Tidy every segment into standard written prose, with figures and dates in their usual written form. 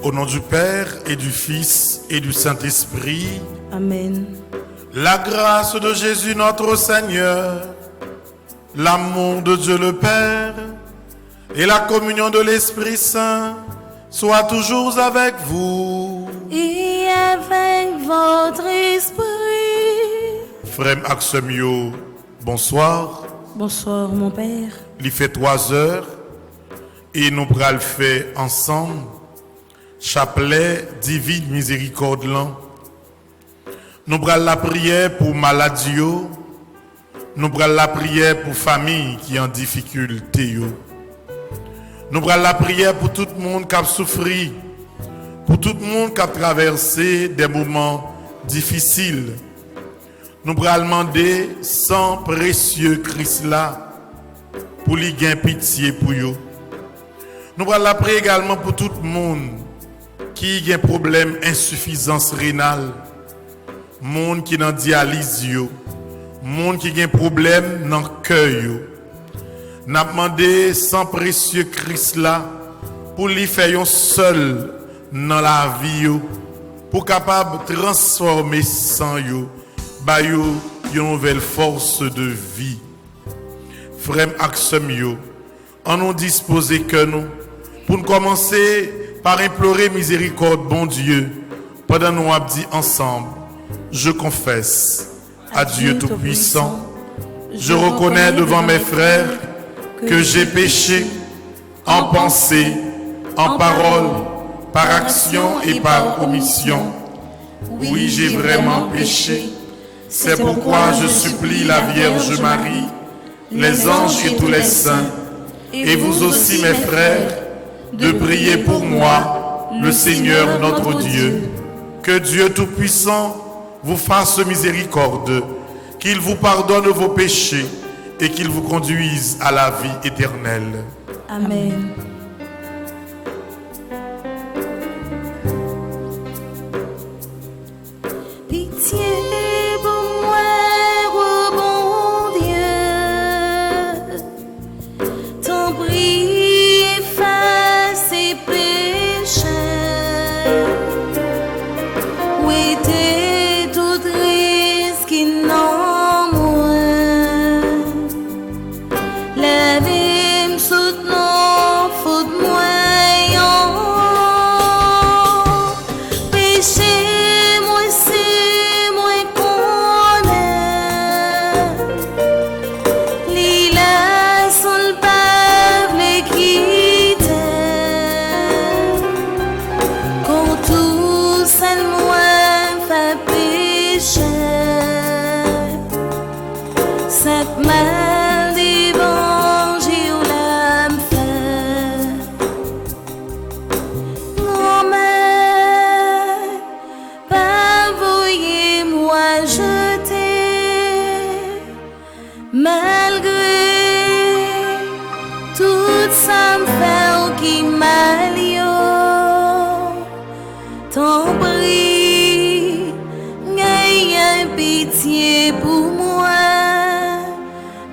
Au nom du Père et du Fils et du Saint-Esprit. Amen. La grâce de Jésus notre Seigneur, l'amour de Dieu le Père et la communion de l'Esprit Saint soient toujours avec vous. Et avec votre esprit. Frère Axemio, bonsoir. Bonsoir mon Père. Il fait 3 heures et nous pourrons le faire ensemble. Chapelet divine miséricorde. Nous pourrons la prière pour maladie. Nous pourrons la prière pour famille qui est en difficulté. Nous pourrons la prière pour tout le monde qui a souffert, pour tout le monde qui a traversé des moments difficiles. Nous pourrons demander sans précieux Christ là pour lui gagner pitié pour eux. Nous pourrons la prier également pour tout le monde qui a un problème d'insuffisance rénale, monde qui est en dialyse, monde qui a un problème dans le cœur. Nous avons demandé sans précieux Christ là pour lui faire seul dans la vie, pour capable de transformer sang yo, ba yo une nouvelle force de vie. Frère Axemio, en nous disposer que nous, pour nous commencer par implorer miséricorde, bon Dieu, pendant nous avons dit ensemble, je confesse à Dieu Tout-Puissant, je reconnais devant mes frères que j'ai péché en pensée, en parole, par action et par omission. Oui, j'ai vraiment péché. C'est pourquoi je supplie la Vierge Marie, les anges et tous les saints, et vous aussi mes frères, de prier pour moi, le Seigneur notre Dieu. Que Dieu Tout-Puissant vous fasse miséricorde, qu'il vous pardonne vos péchés et qu'il vous conduise à la vie éternelle. Amen. Pitié pour moi, ô bon Dieu, t'en prie, efface ces péchés. Où était tout risque qui n'en moins? Lève-moi, soutenons, faute moyen. Péché, moi c'est moi qu'on est. Lila, son peuple quitte. Quand tout seul moi fait péché. Cette mal d'évangile l'âme fait. Non mais, pas voyez-moi jeter. Malgré tout ça me fait qui mal yo. T'en prie, gagne pitié pour moi.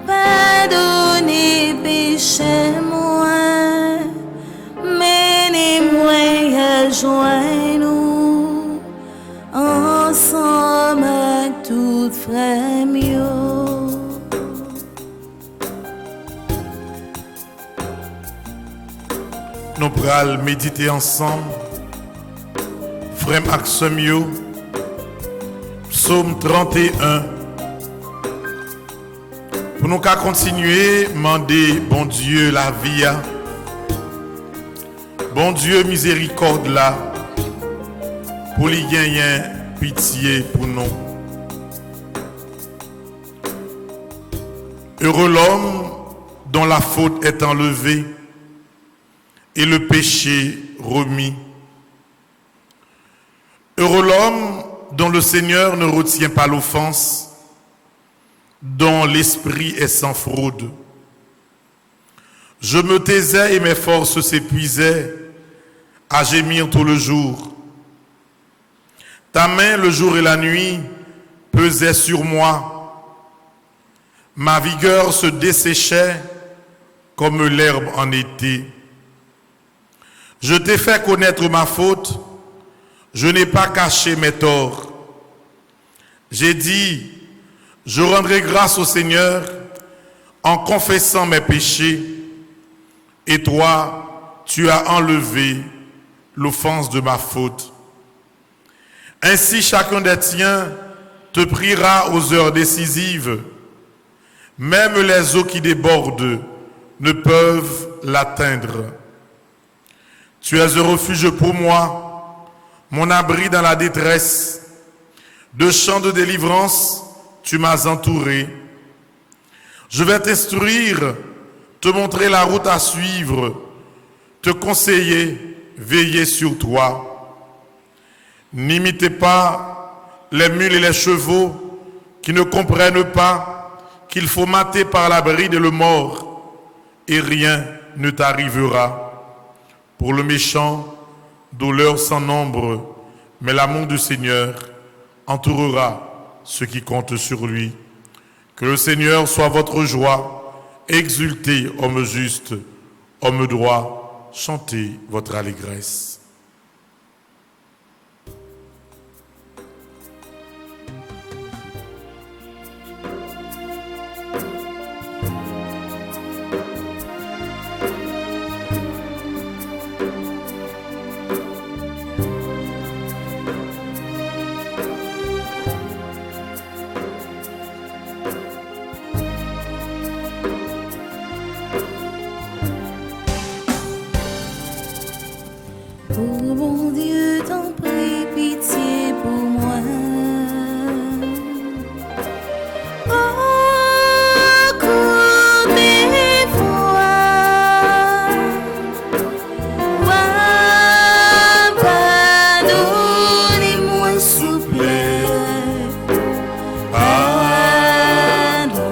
Pardonnez péché moi, menez-moi à joindre nous, ensemble avec tout frère mieux. Nous pourrons méditer ensemble. Frère Axemio, psaume 31. Pour nous qu'à continuer, demander bon Dieu la vie, bon Dieu miséricorde là, pour lui gagner pitié pour nous. Heureux l'homme dont la faute est enlevée et le péché remis. Heureux l'homme dont le Seigneur ne retient pas l'offense, dont l'esprit est sans fraude. Je me taisais et mes forces s'épuisaient à gémir tout le jour. Ta main, le jour et la nuit, pesait sur moi. Ma vigueur se desséchait comme l'herbe en été. Je t'ai fait connaître ma faute, je n'ai pas caché mes torts. J'ai dit, je rendrai grâce au Seigneur en confessant mes péchés, et toi, tu as enlevé l'offense de ma faute. Ainsi, chacun des tiens te priera aux heures décisives. Même les eaux qui débordent ne peuvent l'atteindre. Tu es un refuge pour moi, mon abri dans la détresse. De chants de délivrance, tu m'as entouré. Je vais t'instruire, te montrer la route à suivre, te conseiller, veiller sur toi. N'imitez pas les mules et les chevaux qui ne comprennent pas qu'il faut mater par la bride le mort et rien ne t'arrivera. Pour le méchant, douleur sans nombre, mais l'amour du Seigneur entourera ceux qui comptent sur lui. Que le Seigneur soit votre joie, exultez, homme juste, homme droit, chantez votre allégresse. Oh mon Dieu, t'en prie, pitié pour moi. Oh, cours des fois, pardonnez-moi, s'il vous plaît. Pardon.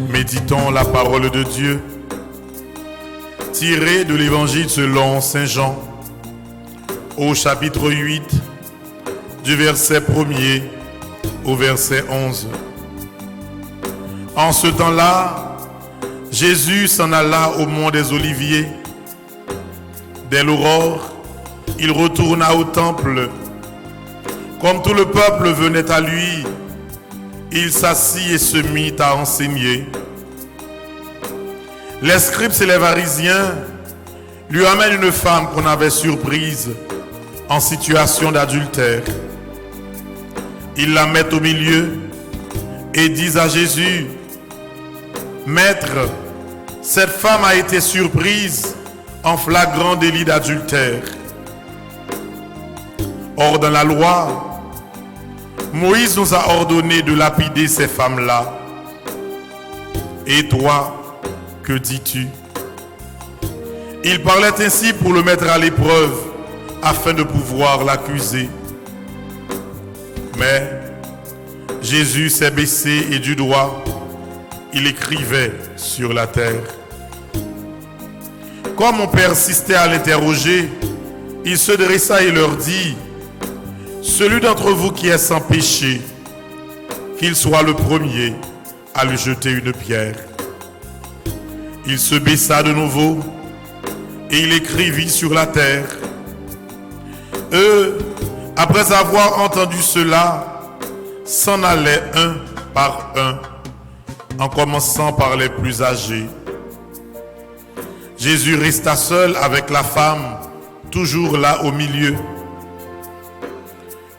Méditons la parole de Dieu, tirée de l'évangile selon Saint Jean, au chapitre 8, du verset 1er au verset 11. En ce temps-là, Jésus s'en alla au mont des Oliviers. Dès l'aurore, il retourna au temple. Comme tout le peuple venait à lui, il s'assit et se mit à enseigner. Les scribes et les pharisiens lui amènent une femme qu'on avait surprise en situation d'adultère. Ils la mettent au milieu et disent à Jésus, « Maître, cette femme a été surprise en flagrant délit d'adultère. Or, dans la loi, Moïse nous a ordonné de lapider ces femmes-là. Et toi, que dis-tu » Il parlait ainsi pour le mettre à l'épreuve, afin de pouvoir l'accuser. Mais Jésus s'est baissé et du doigt, il écrivait sur la terre. Comme on persistait à l'interroger, il se dressa et leur dit, « Celui d'entre vous qui est sans péché, qu'il soit le premier à lui jeter une pierre. » Il se baissa de nouveau et il écrivit sur la terre. Eux, après avoir entendu cela, s'en allaient un par un, en commençant par les plus âgés. Jésus resta seul avec la femme, toujours là au milieu.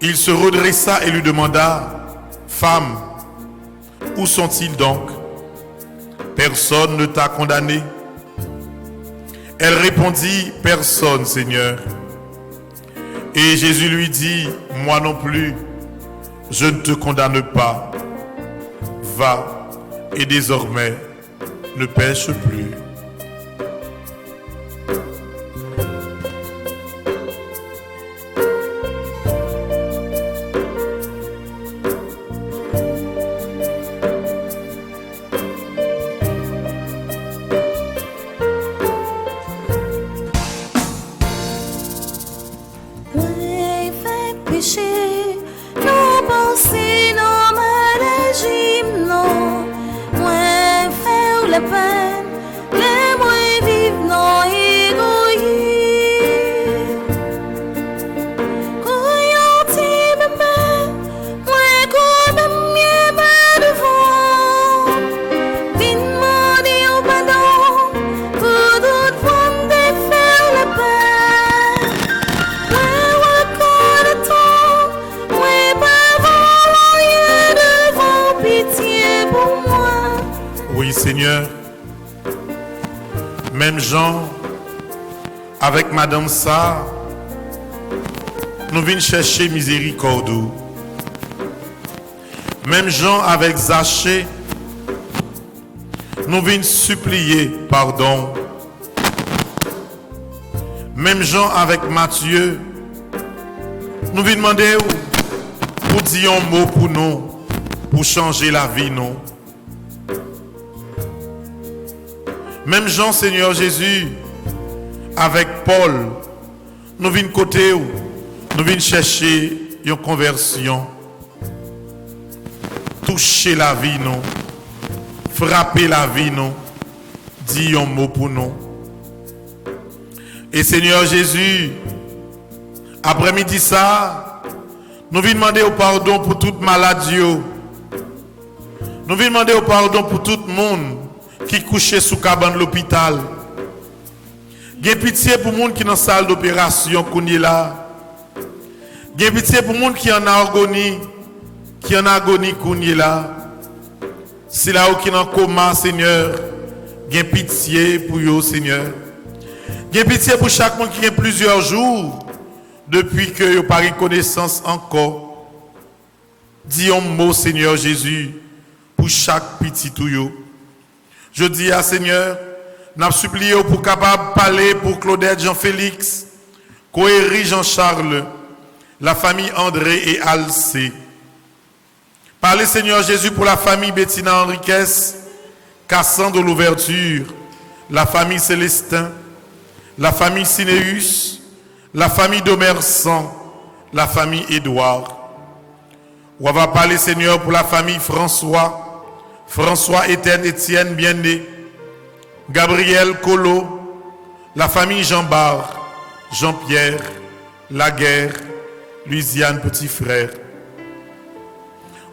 Il se redressa et lui demanda, « Femme, où sont-ils donc? Personne ne t'a condamné? » Elle répondit, « Personne, Seigneur. » Et Jésus lui dit, « Moi non plus, je ne te condamne pas. Va et désormais ne pêche plus. » Oui, Seigneur, même Jean, avec Madame Sa, nous venons chercher miséricorde. Même Jean, avec Zachée, nous venons supplier pardon. Même Jean, avec Matthieu, nous venons demander pour dire un mot pour nous, pour changer la vie, nous. Même Jean, Seigneur Jésus, avec Paul, nous venons côté où nous venons chercher une conversion. Toucher la vie, nous. Frapper la vie, nous. Dire un mot pour nous. Et Seigneur Jésus, après-midi ça, nous venons demander au pardon pour toute maladie. Nous venons demander au pardon pour tout le monde qui couchait sous cabane de l'hôpital. J'ai pitié pour les gens qui sont dans la salle d'opération qu'on est là. J'ai pitié pour les gens qui sont en agonie, qu'on est là. C'est là où qui sont en coma, Seigneur. J'ai pitié pour eux, Seigneur. J'ai pitié pour chaque monde qui a plusieurs jours depuis que vous n'avez pas reconnaissance encore. Dis un mot, Seigneur Jésus, pour chaque petit tuyau. Je dis à Seigneur, nous supplié pour capable parler pour Claudette Jean-Félix, Coéry Jean-Charles, la famille André et Alcé. Parlez Seigneur Jésus pour la famille Bettina Henriquez, Cassandre de l'Ouverture, la famille Célestin, la famille Sinéus, la famille Domersan, la famille Édouard. On va parler Seigneur pour la famille François, Étienne Bien-Né, Gabriel Colo, la famille Jean-Bar, Jean-Pierre, Laguerre, Louisiane Petit Frère.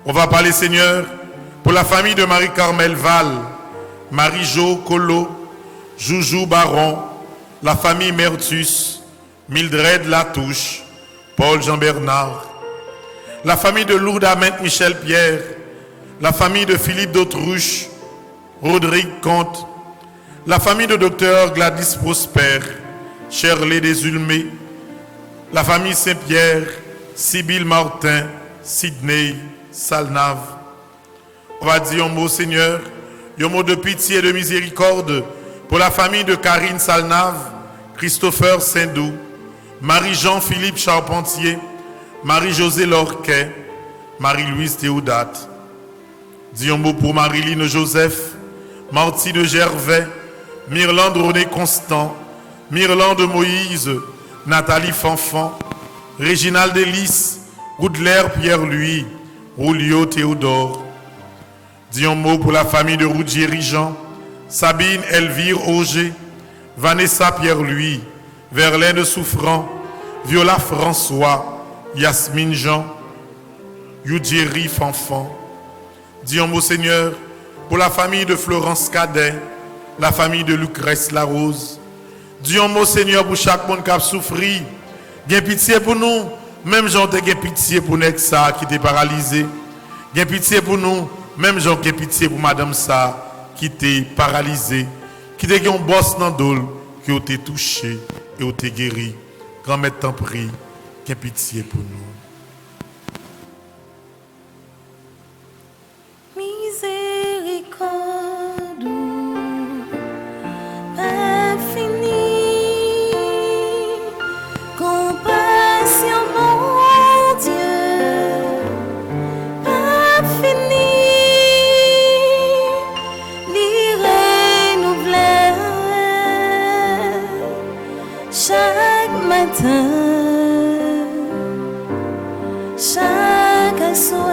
On va parler Seigneur pour la famille de Marie-Carmel Val, Marie-Jo Colo, Joujou Baron, la famille Mertus, Mildred Latouche, Paul Jean-Bernard, la famille de Lourdes Ahmed Michel Pierre, la famille de Philippe d'Autruche, Rodrigue Comte, la famille de Dr Gladys Prosper, Shirley Desulmé, la famille Saint-Pierre, Sibylle Martin, Sidney, Salnave. On va dire un mot Seigneur, un mot de pitié et de miséricorde pour la famille de Karine Salnave, Christopher Sindou, Marie-Jean-Philippe Charpentier, Marie-Josée Lorquet, Marie-Louise Théodate. Dis un mot pour Marie-Line Joseph, Martine Gervais, Myrlande René Constant, Myrlande Moïse, Nathalie Fanfan, Réginald Délice, Goudelaire Pierre-Louis, Roulio Théodore. Dis un mot pour la famille de Roudier-Rijean, Sabine Elvire Auger, Vanessa Pierre-Louis, Verlaine Souffrant, Viola François, Yasmine Jean, Youdjeri Fanfan. Dis un mot Seigneur pour la famille de Florence Cadet, la famille de Lucrèce Larose. Dis un mot, Seigneur, pour chaque monde qui a souffert. Gain pitié pour nous. Même gens qui ont pitié pour nous qui était paralysé. Gain pitié pour nous. Même gens qui ont pitié pour madame ça qui était paralysée. Qui était un boss dans le qui a été touché et a été guéri. Grand-mère t'en prie. Gain pitié pour nous. Miséricorde infinie, compassion, mon Dieu, infinie, l'irrénouvelable, chaque matin, chaque soir.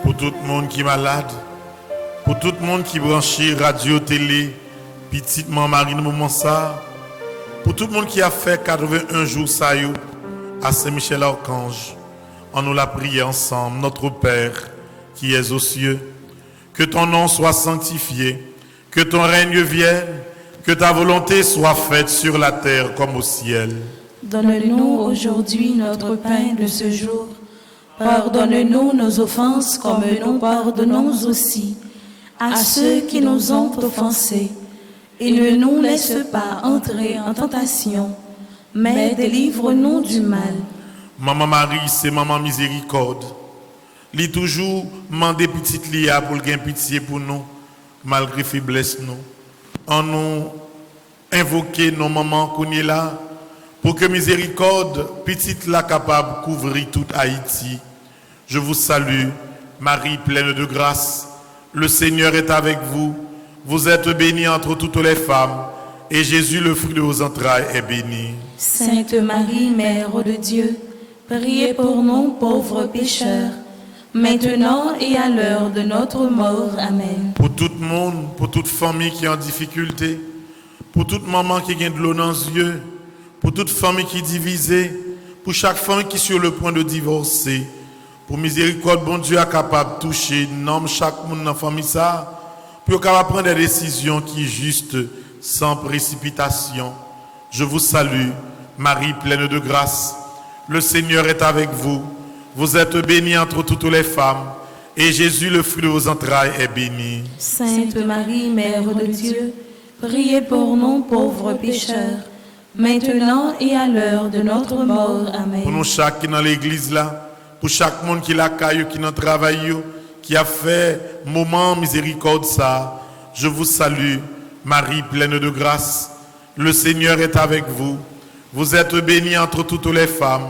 Pour tout le monde qui est malade, pour tout le monde qui est branché radio, télé, petitement Marine moment ça, pour tout le monde qui a fait 81 jours ça yo, à Saint-Michel-Archange, on nous l'a prié ensemble, notre Père qui es aux cieux, que ton nom soit sanctifié, que ton règne vienne, que ta volonté soit faite sur la terre comme au ciel. Donne-nous aujourd'hui notre pain de ce jour. Pardonne-nous nos offenses comme nous pardonnons aussi à ceux qui nous ont offensés. Et ne nous laisse pas entrer en tentation, mais délivre-nous du mal. Maman Marie, c'est Maman Miséricorde. Li toujours mandé petite Lia pour gagner pitié pour nous, malgré faiblesse nous. En nous invoquer nos mamans qu'on est là, pour que Miséricorde, petite la capable de couvrir toute Haïti. Je vous salue, Marie pleine de grâce. Le Seigneur est avec vous. Vous êtes bénie entre toutes les femmes, et Jésus, le fruit de vos entrailles, est béni. Sainte Marie, Mère de Dieu, priez pour nous pauvres pécheurs, maintenant et à l'heure de notre mort. Amen. Pour tout le monde, pour toute famille qui est en difficulté, pour toute maman qui a de l'eau dans les yeux, pour toute famille qui est divisée, pour chaque femme qui est sur le point de divorcer, pour miséricorde, bon Dieu, est capable de toucher, nomme chaque monde dans la famille ça, pour capable prendre des décisions qui sont justes, sans précipitation. Je vous salue, Marie pleine de grâce. Le Seigneur est avec vous. Vous êtes bénie entre toutes les femmes, et Jésus, le fruit de vos entrailles, est béni. Sainte Marie, Mère de Dieu, priez pour nous pauvres pécheurs, maintenant et à l'heure de notre mort. Amen. Pour nous chaque qui est dans l'église là, pour chaque monde qui l'accueille, qui dans le travail, qui a fait moment miséricorde ça, je vous salue, Marie pleine de grâce. Le Seigneur est avec vous. Vous êtes bénie entre toutes les femmes,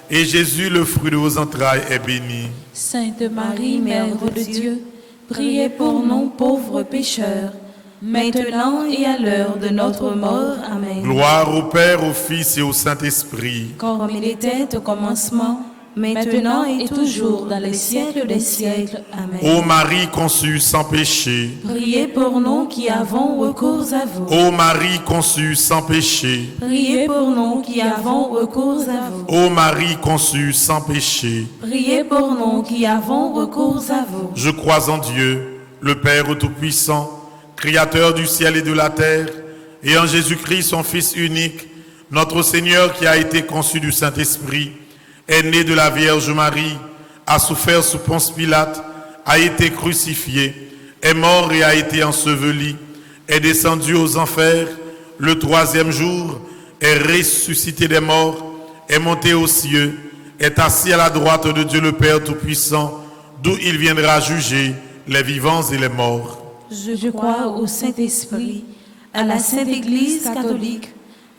et Jésus, le fruit de vos entrailles, est béni. Sainte Marie, Mère de Dieu, priez pour nous pauvres pécheurs, maintenant et à l'heure de notre mort. Amen. Gloire au Père, au Fils et au Saint-Esprit. Comme il était au commencement, maintenant et toujours dans les siècles des siècles. Amen. Ô Marie conçue sans péché. Priez pour nous qui avons recours à vous. Ô Marie conçue sans péché. Priez pour nous qui avons recours à vous. Ô Marie conçue sans péché. Priez pour nous qui avons recours à vous. Je crois en Dieu, le Père Tout-Puissant, Créateur du ciel et de la terre, et en Jésus-Christ, son Fils unique, notre Seigneur qui a été conçu du Saint-Esprit, est né de la Vierge Marie, a souffert sous Ponce Pilate, a été crucifié, est mort et a été enseveli, est descendu aux enfers, le troisième jour, est ressuscité des morts, est monté aux cieux, est assis à la droite de Dieu le Père Tout-Puissant, d'où il viendra juger les vivants et les morts. Je crois au Saint-Esprit, à la Sainte Église catholique,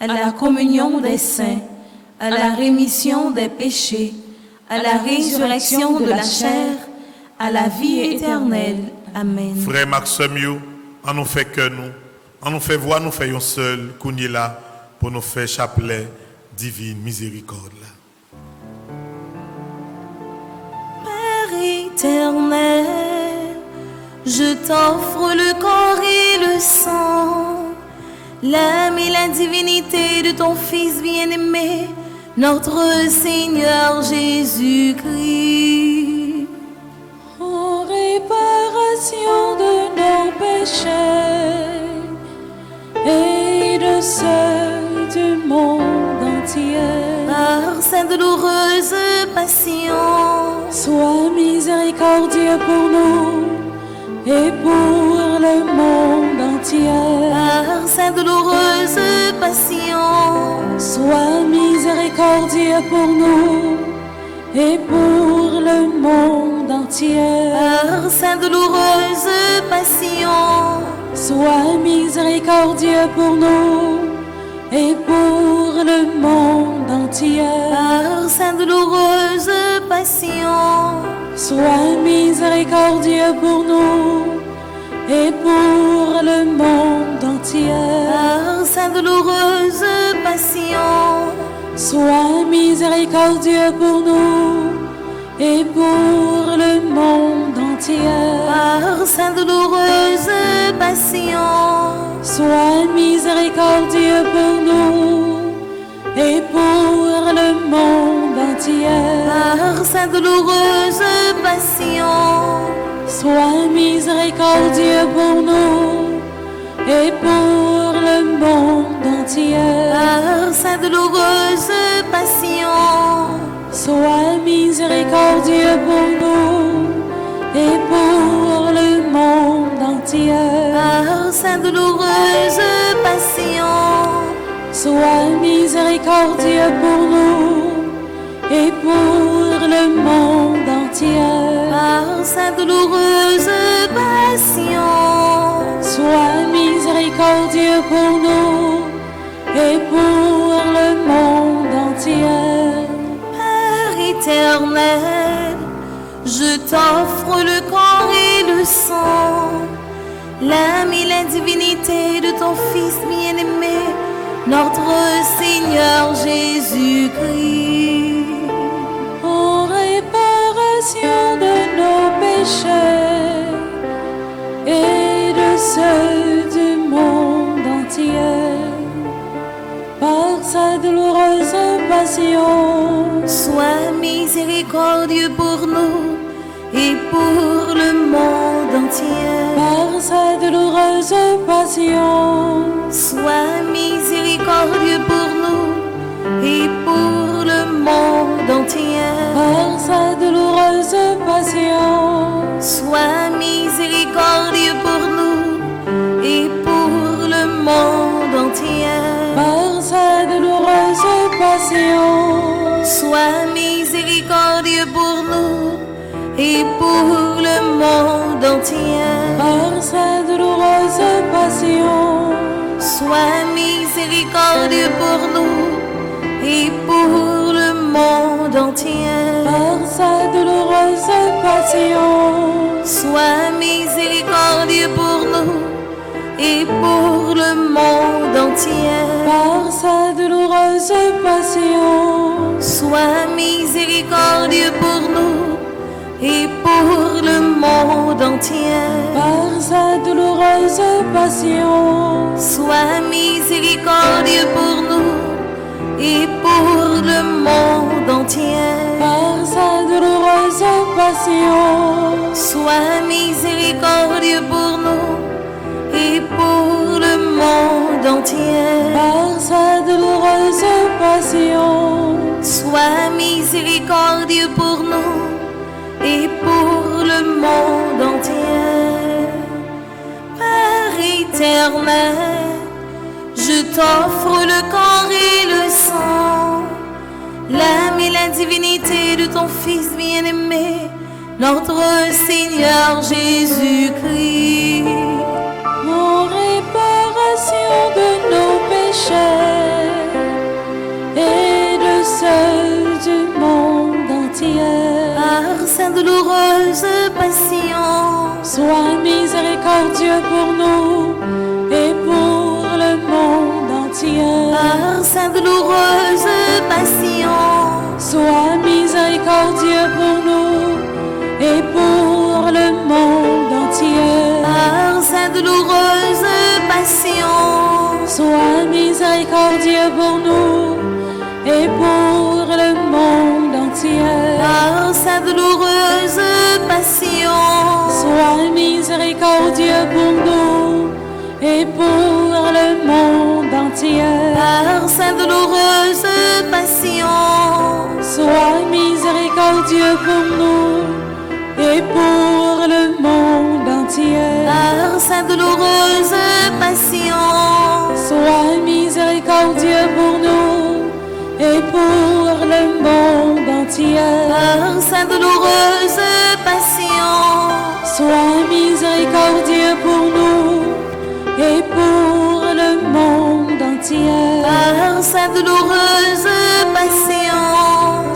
à la communion des saints, à la rémission des péchés, à la résurrection de la chair, à la vie éternelle. Amen. Frère Maxime, en nous fait que nous, On nous fait voir, nous faisons seul, qu'on est là, pour nous faire chapelet divine miséricorde. Père éternel, je t'offre le corps et le sang, l'âme et la divinité de ton Fils bien-aimé, notre Seigneur Jésus-Christ. En réparation de nos péchés et de ceux du monde entier, Par sa douloureuse passion, sois miséricordieux pour nous et pour le monde entier. par sa douloureuse passion, Sois miséricordieux pour nous et pour le monde entier. par sa douloureuse passion, Sois miséricordieux pour nous et pour le monde entier. par sa douloureuse passion, Sois miséricordieux pour nous et pour le monde entier. par sa douloureuse passion, Sois miséricordieux pour nous et pour le monde entier. par sa douloureuse passion, Sois miséricordieux pour nous et pour le monde entier. par sa douloureuse passion, Sois miséricordieux pour nous et pour le monde entier. par sa douloureuse passion, Sois miséricordieux pour nous et pour le monde entier. par sa douloureuse passion, Sois miséricordieux pour nous et pour le monde entier. par sa douloureuse passion, Sois miséricordieux pour nous et pour le monde entier. Père éternel, je t'offre le corps et le sang, l'âme et la divinité de ton Fils bien-aimé, notre Seigneur Jésus-Christ. En réparation de nos péchés et de ceux du monde entier, par sa douloureuse passion, Sois miséricordieux pour nous et pour le monde entier. par sa douloureuse passion, Sois miséricordieux pour nous et pour le monde entier. par sa douloureuse passion, Sois miséricordieux pour nous et pour le monde entier. par sa douloureuse passion, Sois miséricordieux pour nous et pour le monde entier. par sa douloureuse passion, Sois miséricordieux pour nous et pour le monde entier. par sa douloureuse passion, Sois miséricordieux pour nous et pour le monde entier. par sa douloureuse passion, Sois miséricordieux pour nous et pour le monde entier. par sa douloureuse passion, Sois miséricordieux pour nous et pour le monde entier. par sa douloureuse passion, Sois miséricordieux pour nous et pour le monde entier. par sa douloureuse passion, Sois miséricordieux pour nous et pour le monde entier. Père éternel, je t'offre le corps et le sang, l'âme et la divinité de ton Fils bien-aimé, notre Seigneur Jésus-Christ. en réparation de nos péchés et de ceux du monde entier, Par sa douloureuse passion, sois miséricordieux pour nous et pour monde entier. Par sa douloureuse passion, Sois miséricordieux pour nous et pour le monde entier. par sa douloureuse passion, Sois miséricordieux pour nous et pour le monde entier. par sa douloureuse passion, Sois miséricordieux pour nous et pour le monde entier. par sa douloureuse passion, Sois miséricordieux pour nous et pour le monde entier. par sa douloureuse passion, Sois miséricordieux pour nous et pour le monde entier. par sa douloureuse passion, Sois miséricordieux pour nous et pour le monde entier. par sa douloureuse passion,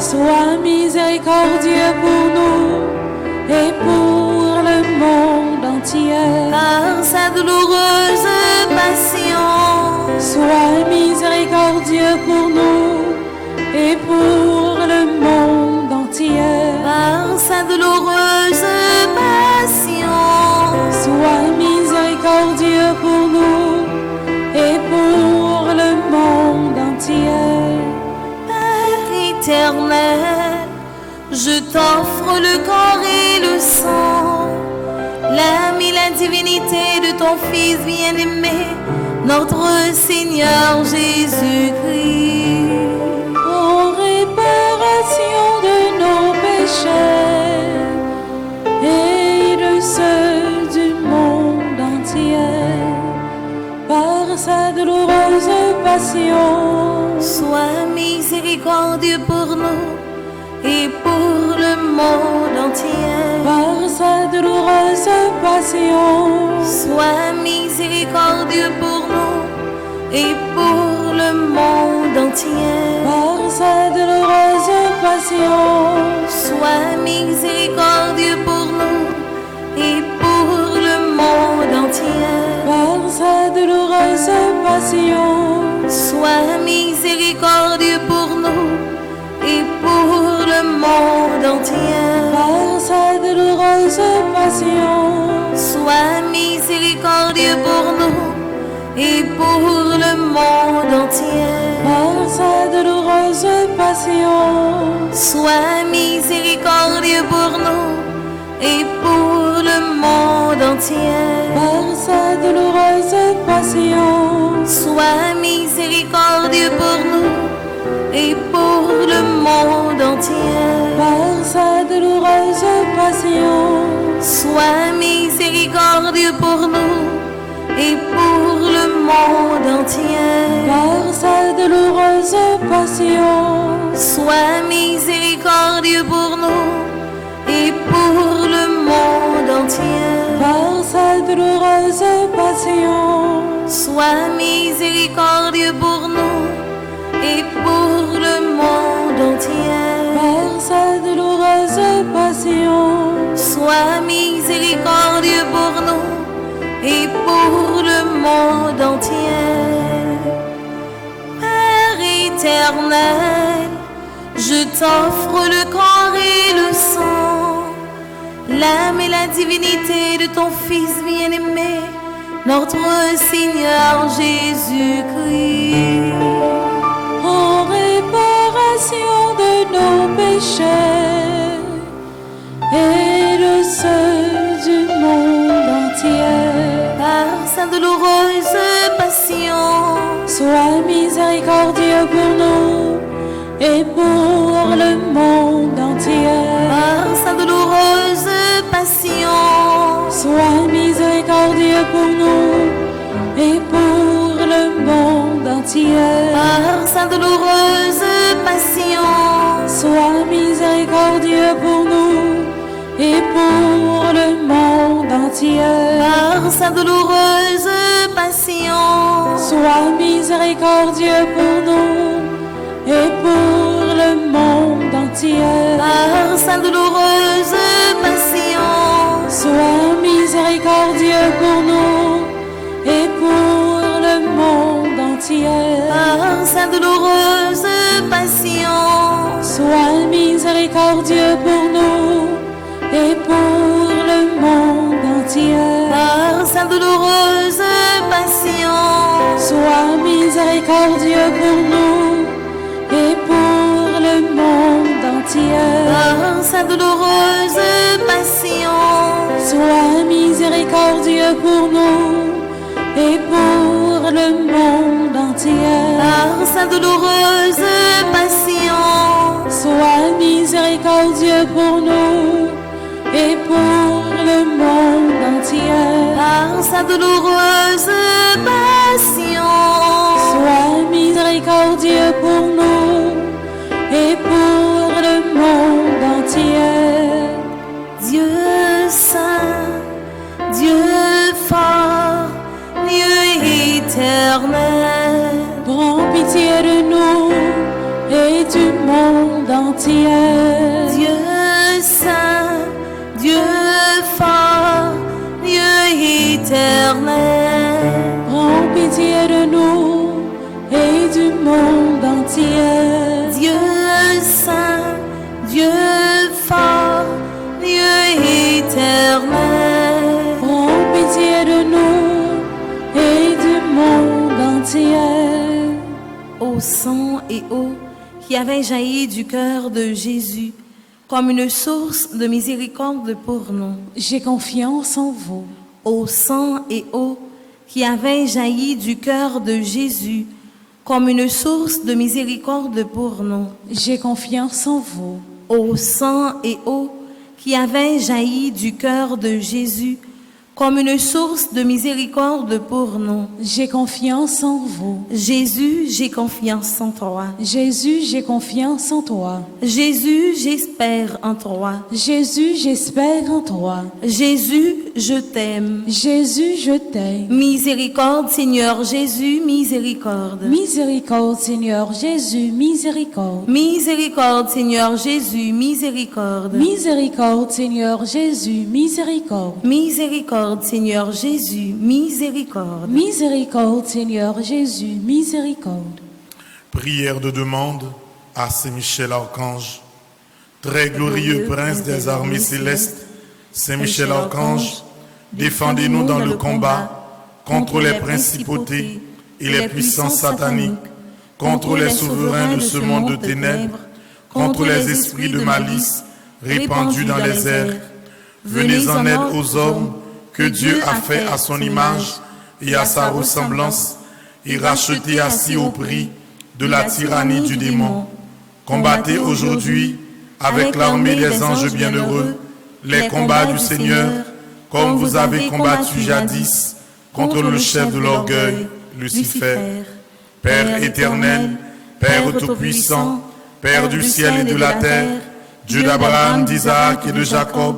Sois miséricordieux pour nous et pour le monde entier. par sa douloureuse passion, Sois miséricordieux pour nous et pour le monde entier. par sa douloureuse passion, Sois miséricordieux pour nous et pour le monde entier. Père éternel, je t'offre le corps et le sang, l'âme et la divinité de ton Fils bien-aimé, notre Seigneur Jésus-Christ. En réparation de nos péchés et de ceux du monde entier, par sa douloureuse passion, Sois miséricordieux pour nous et pour le monde entier. par sa douloureuse passion, Sois miséricordieux pour nous et pour le monde entier. par sa douloureuse passion, Sois miséricordieux pour nous et pour le monde entier. par sa douloureuse passion, Sois miséricordieux pour nous et pour le monde entier. par sa douloureuse passion, Sois miséricordieux pour nous et pour le monde entier. par sa douloureuse passion, Sois miséricordieux pour nous et pour le monde entier. par sa douloureuse passion, Sois miséricordieux pour nous et pour le monde entier. par sa douloureuse passion, Sois miséricordieux pour nous et pour le monde entier. par sa douloureuse passion, Sois miséricordieux pour nous et pour le monde entier. par sa douloureuse passion, Sois miséricordieux pour nous et pour le monde entier. par sa douloureuse passion, Sois miséricordieux pour nous et pour le monde entier. Père éternel, je t'offre le corps et le sang, l'âme et la divinité de ton Fils bien-aimé, notre Seigneur Jésus-Christ. en réparation de nos péchés et de ceux du monde entier, Par sa douloureuse passion, sois miséricordieux pour nous et pour le monde entier. par sa douloureuse passion, Sois miséricordieux pour nous et pour le monde entier. par sa douloureuse passion, Sois miséricordieux pour nous et pour le monde entier. par sa douloureuse passion, Sois miséricordieux pour nous et pour le monde entier. par sa douloureuse passion, Sois miséricordieux pour nous et pour le monde entière. par sa douloureuse passion, Sois miséricordieux pour nous et pour le monde entier. par sa douloureuse passion, Sois miséricordieux pour nous et pour le monde entier. par sa douloureuse passion, Sois miséricordieux pour nous et pour le monde entier. par sa douloureuse passion, Sois miséricordieux pour nous et pour le monde entier. par sa douloureuse passion, Sois miséricordieux pour nous et pour le monde entier. Dieu saint, Dieu fort, Dieu éternel, Prends pitié de nous et du monde entier. Dieu saint, Dieu fort, Dieu éternel, Prends pitié de nous et du monde entier. Dieu saint, Dieu fort, Dieu éternel, Prends pitié de nous et du monde entier. Ô sang et eau qui avait jailli du cœur de Jésus comme une source de miséricorde pour nous. J'ai confiance en vous. Ô sang et eau qui avait jailli du cœur de Jésus comme une source de miséricorde pour nous. J'ai confiance en vous. Ô sang et eau qui avait jailli du cœur de Jésus comme une source de miséricorde pour nous. J'ai confiance en vous. Jésus, j'ai confiance en toi. Jésus, j'ai confiance en toi. Jésus, j'espère en toi. Jésus, j'espère en toi. Jésus, je t'aime. Jésus, je t'aime. Miséricorde, Seigneur Jésus, miséricorde. Miséricorde, Seigneur Jésus, miséricorde. Miséricorde, Seigneur Jésus, miséricorde. Miséricorde, Seigneur Jésus, miséricorde. Miséricorde, Seigneur Jésus, miséricorde. Miséricorde, Seigneur Jésus, miséricorde. Prière de demande à Saint Michel Archange. Très glorieux prince des armées célestes, Saint Michel Archange, défendez-nous dans le combat contre les principautés et les puissances sataniques, contre les souverains de ce monde de ténèbres, contre les esprits de malice répandus dans les airs. Venez en aide aux hommes que Dieu a fait à son image et à sa ressemblance, et rachetés à si haut prix de la tyrannie du démon. Combattez aujourd'hui avec l'armée des anges bienheureux les combats du Seigneur, comme vous avez combattu jadis contre le chef de l'orgueil, Lucifer. Père éternel, Père tout-puissant, Père du ciel et de la terre, Dieu d'Abraham, d'Isaac et de Jacob,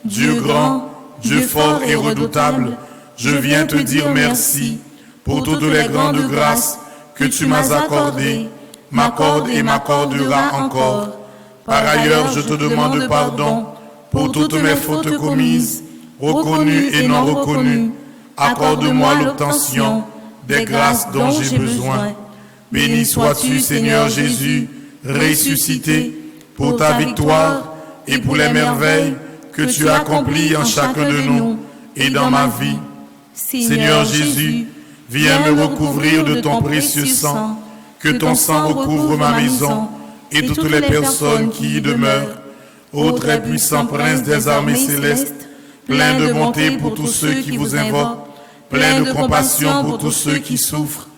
Dieu grand, Dieu fort et redoutable, je viens te dire merci pour toutes les grandes grâces que tu m'as accordées, m'accorde et m'accordera encore. Par ailleurs, je te demande pardon pour toutes mes fautes commises, reconnues et non reconnues. Accorde-moi l'obtention des grâces dont j'ai besoin. Béni sois-tu, Seigneur Jésus, ressuscité, pour ta victoire et pour les merveilles que tu accomplis en chacun de nous et dans ma vie. Seigneur Jésus, viens me recouvrir de ton précieux sang, que ton sang recouvre ma maison et toutes les personnes qui y demeurent. Ô très puissant prince des armées célestes, plein de bonté pour tous ceux qui vous invoquent, plein de compassion pour tous ceux qui souffrent,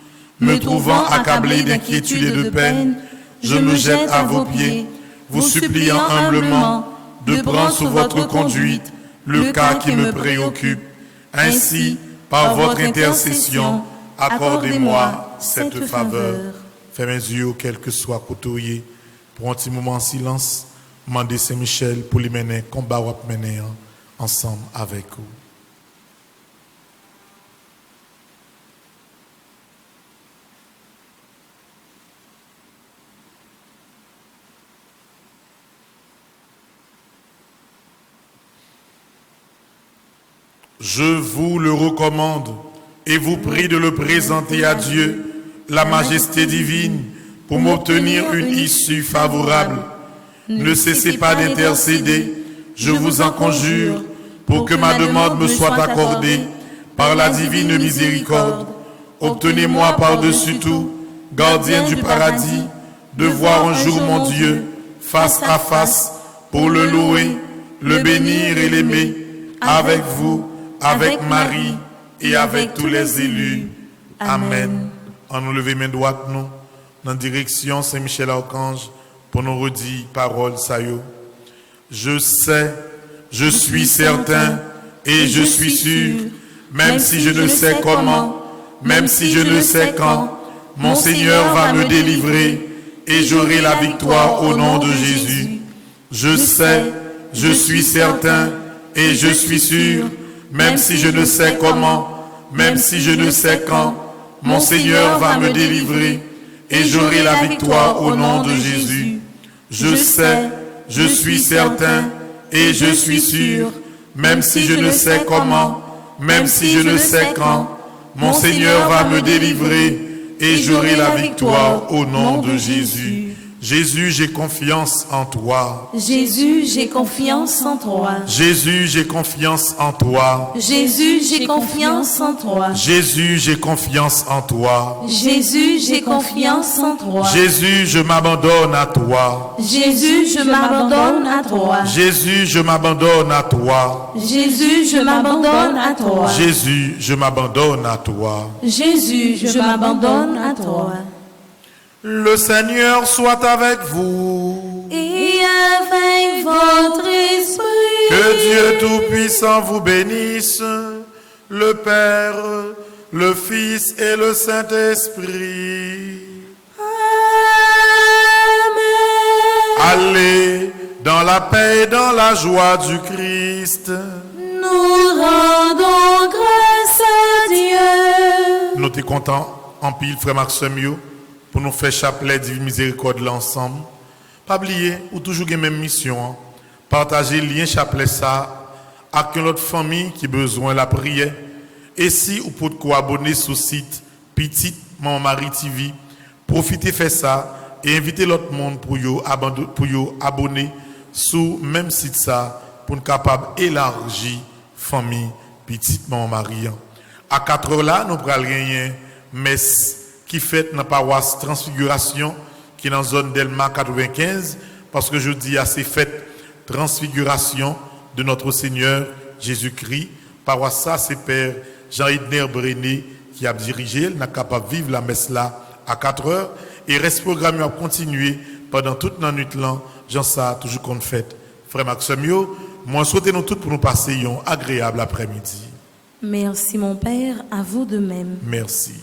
me trouvant accablé d'inquiétude et de peine, je me jette à vos pieds, vous suppliant humblement de prendre sous votre conduite le cas qui me préoccupe. Ainsi, par votre intercession, accordez-moi cette faveur. Fermez mes yeux, quel que soit côtoyé, pour un petit moment en silence, mandez Saint-Michel pour les mener, combat ou mener ensemble avec vous. Je vous le recommande et vous prie de le présenter à Dieu, la majesté divine pour m'obtenir une issue favorable. Ne cessez pas d'intercéder, je vous en conjure, pour que ma demande me soit accordée par la divine miséricorde. Obtenez-moi par-dessus tout, gardien du paradis, de voir un jour mon Dieu face à face pour le louer, le bénir et l'aimer, avec vous, avec Marie et avec tous les élus. Amen. En nous lever main droite, nous, dans la direction Saint-Michel-Archange, pour nous redire parole, ça y est. Je sais, je suis certain et je suis sûr, même si je ne sais comment, même si je ne sais quand, mon Seigneur va me délivrer et j'aurai la victoire au nom de Jésus. Je sais, je suis certain et je suis sûr, même si je ne sais comment, même si je ne sais quand, mon Seigneur va me délivrer et j'aurai la victoire au nom de Jésus. Je sais, je suis certain et je suis sûr, même si je ne sais comment, même si je ne sais quand, mon Seigneur va me délivrer et j'aurai la victoire au nom de Jésus. Jésus, j'ai confiance en toi. Jésus, j'ai confiance en toi. Jésus, j'ai confiance en toi. Jésus, j'ai confiance en toi. Jésus, j'ai confiance en toi. Jésus, j'ai confiance en toi. Jésus, je m'abandonne à toi. Jésus, je m'abandonne à toi. Jésus, je m'abandonne à toi. Jésus, je m'abandonne à toi. Jésus, je m'abandonne à toi. Jésus, je m'abandonne à toi. Le Seigneur soit avec vous. Et avec votre esprit. Que Dieu Tout-Puissant vous bénisse, le Père, le Fils et le Saint-Esprit. Amen. Allez dans la paix et dans la joie du Christ. Nous rendons grâce à Dieu. Nous sommes contents en pile, frère Maxime, pour nous faire chapelet divine miséricorde l'ensemble. Pas oublier, ou toujours la même mission, partager le lien chapelet ça avec une autre famille qui a besoin de la prière. Et si vous pouvez vous abonner sur le site Petite Maman Marie TV, profitez faire ça et invitez l'autre monde pour vous abonner sur le même site ça pour être capable d'élargir la famille Petite Maman Marie. À 4 heures là, nous allons gagner messe qui fait dans la paroisse Transfiguration, qui est dans la zone d'Elma 95, parce que je dis à ces fêtes Transfiguration de notre Seigneur Jésus-Christ. Paroisse ça, c'est Père Jean-Edner Brené qui a dirigé, il n'a capable de vivre la messe là à 4 heures, et reste programmé à continuer pendant toute la nuit là, j'en sais toujours qu'on fait. Frère Maxime, moi souhaitez nous tous pour nous passer un agréable après-midi. Merci mon Père, à vous de même. Merci.